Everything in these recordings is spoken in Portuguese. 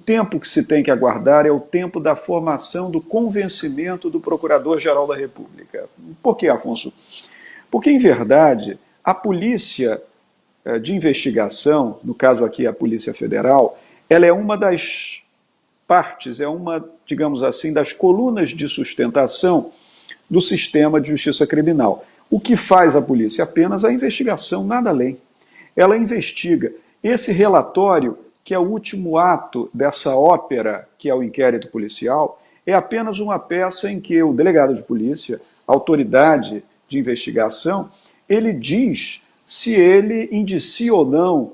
tempo que se tem que aguardar é o tempo da formação do convencimento do Procurador-Geral da República. Por que, Afonso? Porque, em verdade, a polícia de investigação, no caso aqui a Polícia Federal, ela é uma das partes, é uma, digamos assim, das colunas de sustentação do sistema de justiça criminal. O que faz a polícia? Apenas a investigação, nada além. Ela investiga. Esse relatório, que é o último ato dessa ópera, que é o inquérito policial, é apenas uma peça em que o delegado de polícia, a autoridade de investigação, ele diz se ele indicia ou não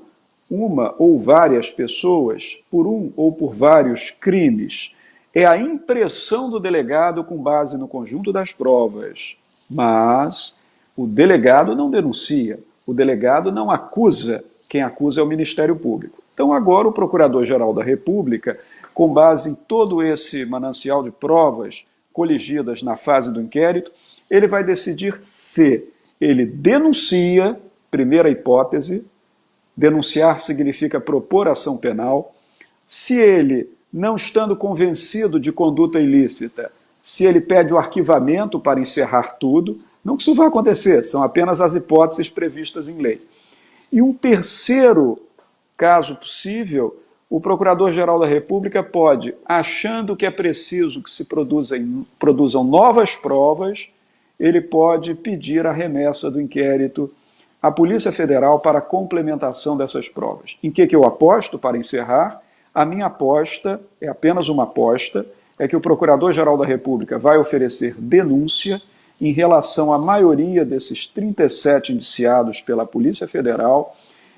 uma ou várias pessoas por um ou por vários crimes. É a impressão do delegado com base no conjunto das provas. Mas o delegado não denuncia, o delegado não acusa, quem acusa é o Ministério Público. Então agora o Procurador-Geral da República, com base em todo esse manancial de provas coligidas na fase do inquérito, ele vai decidir se ele denuncia, primeira hipótese, denunciar significa propor ação penal, se ele, não estando convencido de conduta ilícita, se ele pede o arquivamento para encerrar tudo, não que isso vai acontecer, são apenas as hipóteses previstas em lei. E um terceiro caso possível, o Procurador-Geral da República pode, achando que é preciso que se produzam novas provas, ele pode pedir a remessa do inquérito à Polícia Federal para a complementação dessas provas. Em que eu aposto, para encerrar? A minha aposta, é apenas uma aposta, é que o Procurador-Geral da República vai oferecer denúncia em relação à maioria desses 37 indiciados pela Polícia Federal,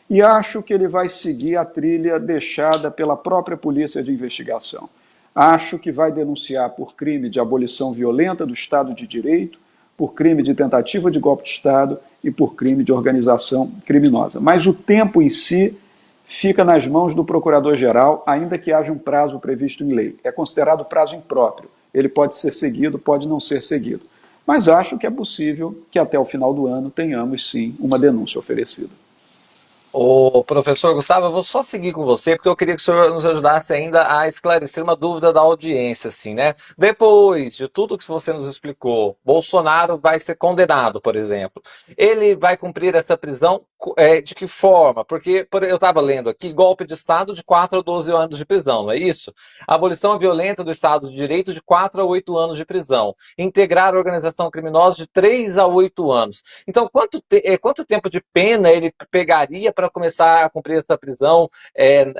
e acho que ele vai seguir a trilha deixada pela própria Polícia de Investigação. Acho que vai denunciar por crime de abolição violenta do Estado de Direito, por crime de tentativa de golpe de Estado e por crime de organização criminosa. Mas o tempo em si fica nas mãos do Procurador-Geral, ainda que haja um prazo previsto em lei. É considerado prazo impróprio. Ele pode ser seguido, pode não ser seguido. Mas acho que é possível que até o final do ano tenhamos, sim, uma denúncia oferecida. Ô, professor Gustavo, eu vou só seguir com você, porque eu queria que o senhor nos ajudasse ainda a esclarecer uma dúvida da audiência, assim, né? Depois de tudo que você nos explicou, Bolsonaro vai ser condenado, por exemplo. Ele vai cumprir essa prisão de que forma? Porque eu estava lendo aqui, golpe de Estado de 4 a 12 anos de prisão, não é isso? Abolição violenta do Estado de Direito de 4 a 8 anos de prisão. Integrar a organização criminosa de 3 a 8 anos. Então, quanto tempo de pena ele pegaria para começar a cumprir essa prisão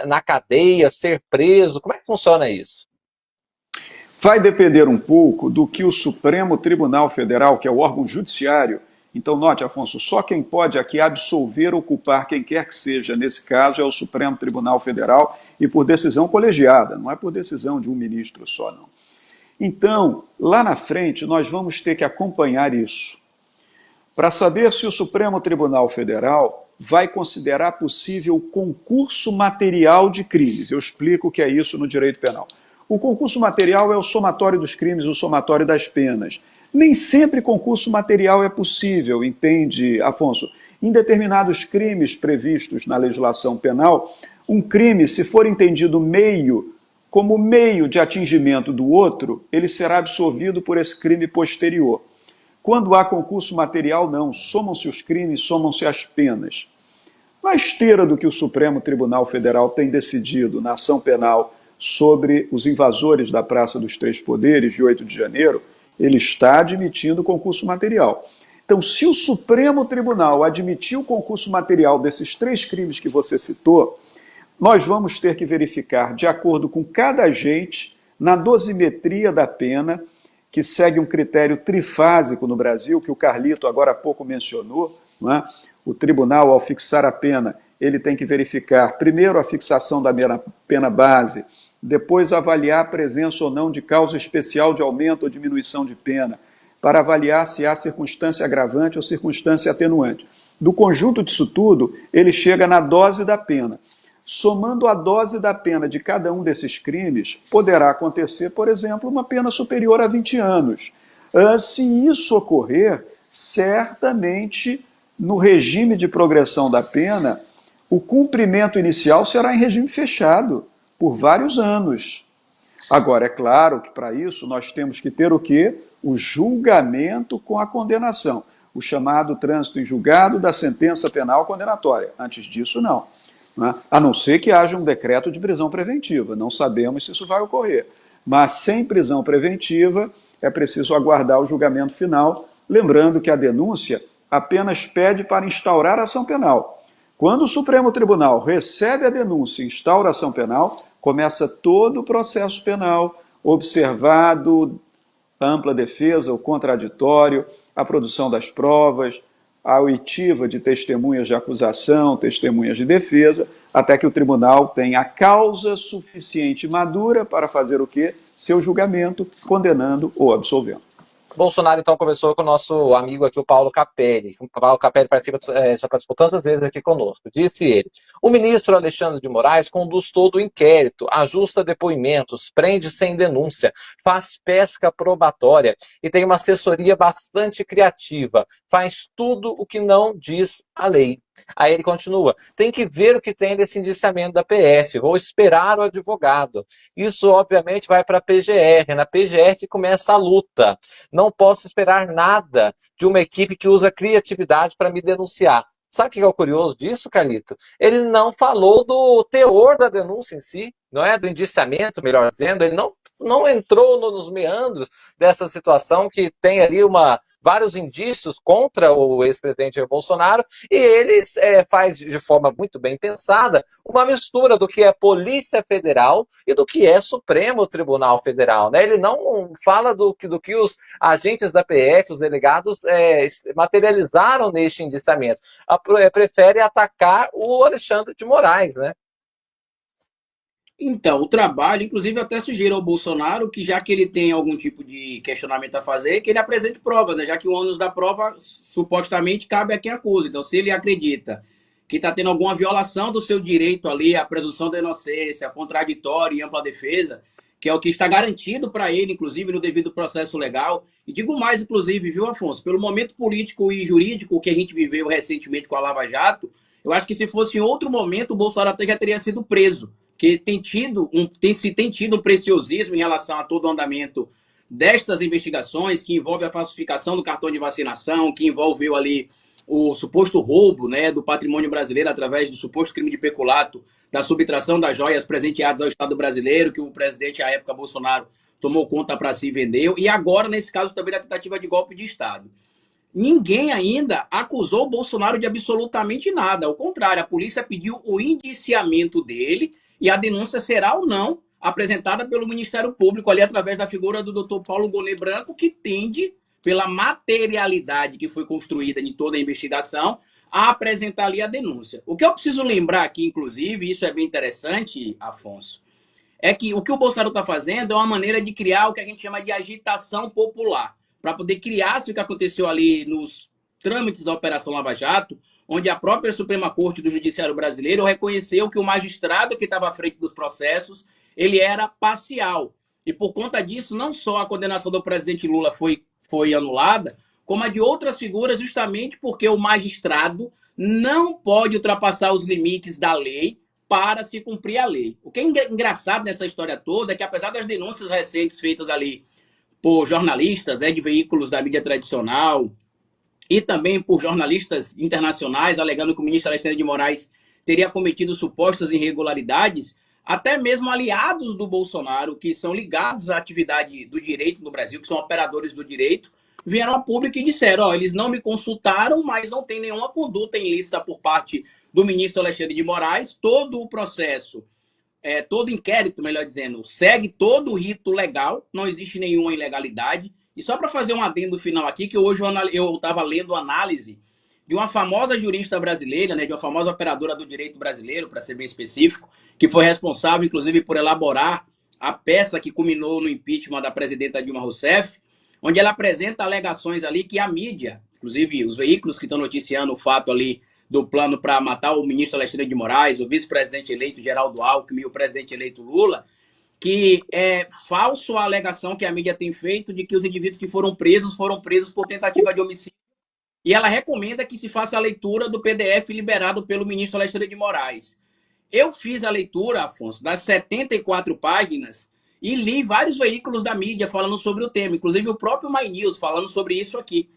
na cadeia, ser preso? Como é que funciona isso? Vai depender um pouco do que o Supremo Tribunal Federal, que é o órgão judiciário, então note, Afonso, só quem pode aqui absolver ou culpar quem quer que seja nesse caso é o Supremo Tribunal Federal e por decisão colegiada, não é por decisão de um ministro só, não. Então, lá na frente, nós vamos ter que acompanhar isso para saber se o Supremo Tribunal Federal vai considerar possível o concurso material de crimes. Eu explico o que é isso no direito penal. O concurso material é o somatório dos crimes, o somatório das penas. Nem sempre concurso material é possível, entende, Afonso? Em determinados crimes previstos na legislação penal, um crime, se for entendido como meio de atingimento do outro, ele será absolvido por esse crime posterior. Quando há concurso material, não. Somam-se os crimes, somam-se as penas. Na esteira do que o Supremo Tribunal Federal tem decidido na ação penal sobre os invasores da Praça dos Três Poderes, de 8 de janeiro, ele está admitindo concurso material. Então, se o Supremo Tribunal admitir o concurso material desses 3 crimes que você citou, nós vamos ter que verificar, de acordo com cada agente, na dosimetria da pena, que segue um critério trifásico no Brasil, que o Carlito agora há pouco mencionou, não é? O tribunal, ao fixar a pena, ele tem que verificar, primeiro, a fixação da pena base, depois avaliar a presença ou não de causa especial de aumento ou diminuição de pena, para avaliar se há circunstância agravante ou circunstância atenuante. Do conjunto disso tudo, ele chega na dose da pena. Somando a dose da pena de cada um desses crimes, poderá acontecer, por exemplo, uma pena superior a 20 anos. Se isso ocorrer, certamente, no regime de progressão da pena, o cumprimento inicial será em regime fechado. por vários anos. Agora, é claro que para isso nós temos que ter o quê? O julgamento com a condenação, o chamado trânsito em julgado da sentença penal condenatória. Antes disso, não. Né? A não ser que haja um decreto de prisão preventiva. Não sabemos se isso vai ocorrer. Mas sem prisão preventiva, é preciso aguardar o julgamento final, lembrando que a denúncia apenas pede para instaurar a ação penal. Quando o Supremo Tribunal recebe a denúncia e instaura a ação penal, começa todo o processo penal, observado ampla defesa, o contraditório, a produção das provas, a oitiva de testemunhas de acusação, testemunhas de defesa, até que o tribunal tenha a causa suficiente madura para fazer o quê? Seu julgamento, condenando ou absolvendo. Bolsonaro, então, conversou com o nosso amigo aqui, o Paulo Capelli. O Paulo Capelli já participou tantas vezes aqui conosco. Disse ele: o ministro Alexandre de Moraes conduz todo o inquérito, ajusta depoimentos, prende sem denúncia, faz pesca probatória e tem uma assessoria bastante criativa. Faz tudo o que não diz a lei. Aí ele continua: tem que ver o que tem desse indiciamento da PF, vou esperar o advogado. Isso, obviamente, vai para a PGR. Na PGR começa a luta. Não posso esperar nada de uma equipe que usa criatividade para me denunciar. Sabe o que é o curioso disso, Carlito? Ele não falou do teor da denúncia em si, não é? Do indiciamento, melhor dizendo. Ele não entrou nos meandros dessa situação que tem ali vários indícios contra o ex-presidente Jair Bolsonaro, e ele faz de forma muito bem pensada uma mistura do que é Polícia Federal e do que é Supremo Tribunal Federal, né? Ele não fala do que os agentes da PF, os delegados, materializaram neste indiciamento. Prefere atacar o Alexandre de Moraes, né? Então, o trabalho, inclusive, eu até sugiro ao Bolsonaro que, já que ele tem algum tipo de questionamento a fazer, que ele apresente provas, né? Já que o ônus da prova supostamente cabe a quem acusa. Então, se ele acredita que está tendo alguma violação do seu direito ali, a presunção da inocência, contraditório e ampla defesa, que é o que está garantido para ele, inclusive, no devido processo legal. E digo mais, inclusive, viu, Afonso? Pelo momento político e jurídico que a gente viveu recentemente com a Lava Jato, eu acho que se fosse em outro momento, o Bolsonaro até já teria sido preso, que tem tido um preciosismo em relação a todo o andamento destas investigações, que envolve a falsificação do cartão de vacinação, que envolveu ali o suposto roubo, né, do patrimônio brasileiro através do suposto crime de peculato, da subtração das joias presenteadas ao Estado brasileiro, que o presidente, à época, Bolsonaro, tomou conta para si e vendeu, e agora, nesse caso, também a tentativa de golpe de Estado. Ninguém ainda acusou o Bolsonaro de absolutamente nada. Ao contrário, a polícia pediu o indiciamento dele e a denúncia será ou não apresentada pelo Ministério Público ali através da figura do Dr. Paulo Gonet Branco, que tende, pela materialidade que foi construída em toda a investigação, a apresentar ali a denúncia. O que eu preciso lembrar aqui, inclusive, isso é bem interessante, Afonso, é que o o Bolsonaro está fazendo é uma maneira de criar o que a gente chama de agitação popular, para poder criar-se o que aconteceu ali nos trâmites da Operação Lava Jato, onde a própria Suprema Corte do Judiciário Brasileiro reconheceu que o magistrado que estava à frente dos processos, ele era parcial. E por conta disso, não só a condenação do presidente Lula foi anulada, como a de outras figuras, justamente porque o magistrado não pode ultrapassar os limites da lei para se cumprir a lei. O que é engraçado nessa história toda é que, apesar das denúncias recentes feitas ali por jornalistas, né, de veículos da mídia tradicional, e também por jornalistas internacionais, alegando que o ministro Alexandre de Moraes teria cometido supostas irregularidades, até mesmo aliados do Bolsonaro, que são ligados à atividade do direito no Brasil, que são operadores do direito, vieram a público e disseram: eles não me consultaram, mas não tem nenhuma conduta ilícita por parte do ministro Alexandre de Moraes, todo o processo, todo inquérito, melhor dizendo, segue todo o rito legal, não existe nenhuma ilegalidade. E só para fazer um adendo final aqui, que hoje eu estava lendo análise de uma famosa jurista brasileira, né, de uma famosa operadora do direito brasileiro, para ser bem específico, que foi responsável, inclusive, por elaborar a peça que culminou no impeachment da presidenta Dilma Rousseff, onde ela apresenta alegações ali que a mídia, inclusive os veículos que estão noticiando o fato ali do plano para matar o ministro Alexandre de Moraes, o vice-presidente eleito Geraldo Alckmin e o presidente eleito Lula, que é falso a alegação que a mídia tem feito de que os indivíduos que foram presos por tentativa de homicídio. E ela recomenda que se faça a leitura do PDF liberado pelo ministro Alexandre de Moraes. Eu fiz a leitura, Afonso, das 74 páginas e li vários veículos da mídia falando sobre o tema, inclusive o próprio My News falando sobre isso aqui.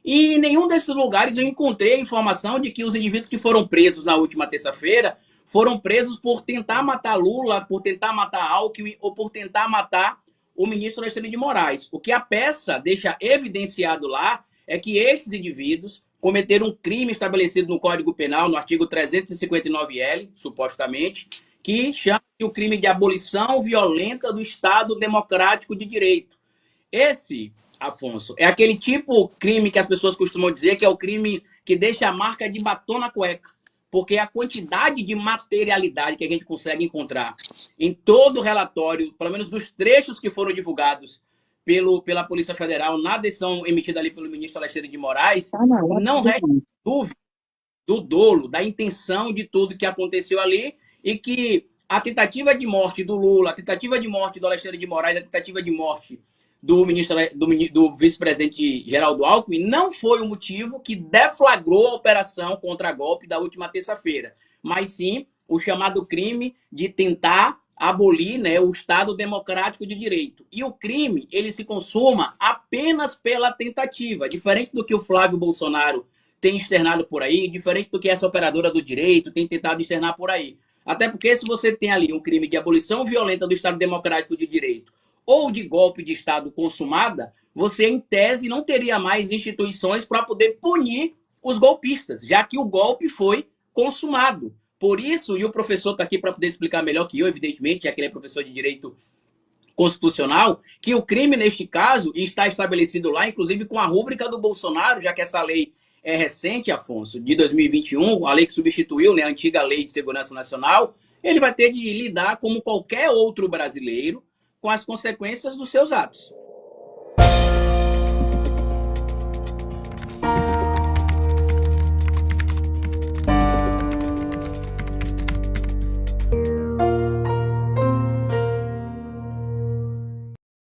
E em nenhum desses lugares eu encontrei a informação de que os indivíduos que foram presos na última terça-feira foram presos por tentar matar Lula, por tentar matar Alckmin ou por tentar matar o ministro Alexandre de Moraes. O que a peça deixa evidenciado lá é que esses indivíduos cometeram um crime estabelecido no Código Penal, no artigo 359-L, supostamente, que chama-se o crime de abolição violenta do Estado Democrático de Direito. Esse, Afonso, é aquele tipo de crime que as pessoas costumam dizer que é o crime que deixa a marca de batom na cueca. Porque a quantidade de materialidade que a gente consegue encontrar em todo o relatório, pelo menos dos trechos que foram divulgados pela Polícia Federal na decisão emitida ali pelo ministro Alexandre de Moraes, não resta dúvida do dolo, da intenção de tudo que aconteceu ali e que a tentativa de morte do Lula, a tentativa de morte do Alexandre de Moraes, a tentativa de morte do vice-presidente Geraldo Alckmin não foi o motivo que deflagrou a operação contra-golpe da última terça-feira, mas sim o chamado crime de tentar abolir, né, o Estado Democrático de Direito. E o crime, ele se consuma apenas pela tentativa, diferente do que o Flávio Bolsonaro tem externado por aí, diferente do que essa operadora do direito tem tentado externar por aí. Até porque se você tem ali um crime de abolição violenta do Estado Democrático de Direito ou de golpe de Estado consumada, você, em tese, não teria mais instituições para poder punir os golpistas, já que o golpe foi consumado. Por isso, e o professor está aqui para poder explicar melhor que eu, evidentemente, já que ele é professor de Direito Constitucional, que o crime, neste caso, está estabelecido lá, inclusive com a rúbrica do Bolsonaro, já que essa lei é recente, Afonso, de 2021, a lei que substituiu, né, a antiga Lei de Segurança Nacional, ele vai ter de lidar como qualquer outro brasileiro com as consequências dos seus atos.